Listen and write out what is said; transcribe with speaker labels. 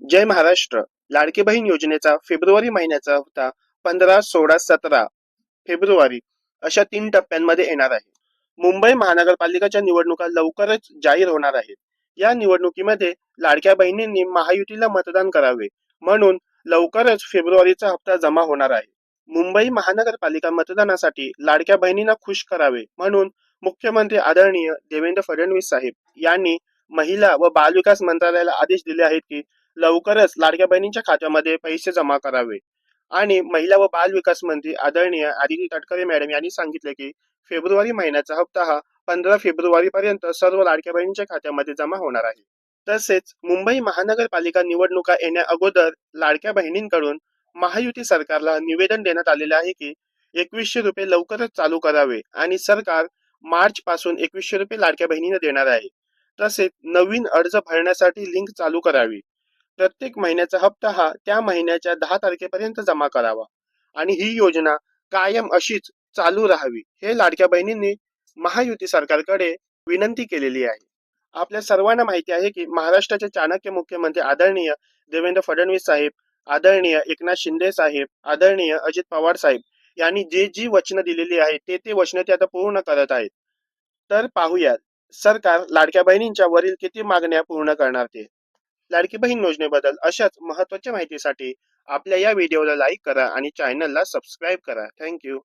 Speaker 1: जय महाराष्ट्र. लाडकी बहीण योजनेचा फेब्रुवारी महिन्याचा हप्ता 15, 16, 17 फेब्रुवारी अशा 3 टप्प्यांमध्ये येणार आहे. मुंबई महानगरपालिकेच्या निवडणुका लवकरच जाहीर होणार आहेत. या निवडणुकीमध्ये लाडक्या बहिणींनी महायुतीला मतदान करावे म्हणून लवकरच फेब्रुवारीचा हप्ता जमा होणार आहे. मुंबई महानगरपालिका मतदानासाठी लाडक्या बहिणींना खुश करावे म्हणून मुख्यमंत्री आदरणीय देवेंद्र फडणवीस साहेब यांनी महिला व बालविकास मंत्रालयाला आदेश दिले आहेत की लवकरच लाडक्या बहिणींच्या खात्यामध्ये पैसे जमा करावे. आणि महिला व बाल विकास मंत्री आदरणीय आदिती तटकरे मॅडम यांनी सांगितले की फेब्रुवारी महिन्याचा हप्ता हा 15 फेब्रुवारी पर्यंत सर्व लाडक्या बहिणींच्या खात्यामध्ये जमा होणार आहे. तसेच मुंबई महानगरपालिका निवडणुका येण्या अगोदर लाडक्या बहिणींकडून महायुती सरकारला निवेदन देण्यात आलेले आहे की 2100 रुपये लवकरच चालू करावे आणि सरकार मार्च पासून 2100 रुपये लाडक्या बहिणींना देणार आहे. तसेच नवीन अर्ज भरण्यासाठी लिंक चालू करावी. प्रत्येक महिन्याचा हप्ता हा त्या महिन्याच्या 10 तारखेपर्यंत जमा करावा आणि ही योजना कायम अशीच चालू राहावी हे लाडक्या बहिणींनी महायुती सरकारकडे विनंती केलेली आहे. आपल्या सर्वांना माहिती आहे की महाराष्ट्राचे चाणक्य मुख्यमंत्री आदरणीय देवेंद्र फडणवीस साहेब, आदरणीय एकनाथ शिंदे साहेब, आदरणीय अजित पवार साहेब यांनी जी वचनं दिलेली आहेत ते वचनं ते आता पूर्ण करत आहेत. तर पाहूयात सरकार लाडक्या बहिणींच्या वरील किती मागण्या पूर्ण करणार ते. लाडकी बहीण योजनेबद्दल अशाच महत्त्वाच्या माहितीसाठी आपल्या या व्हिडिओला लाईक करा आणि चॅनलला सबस्क्राईब करा. थँक्यू.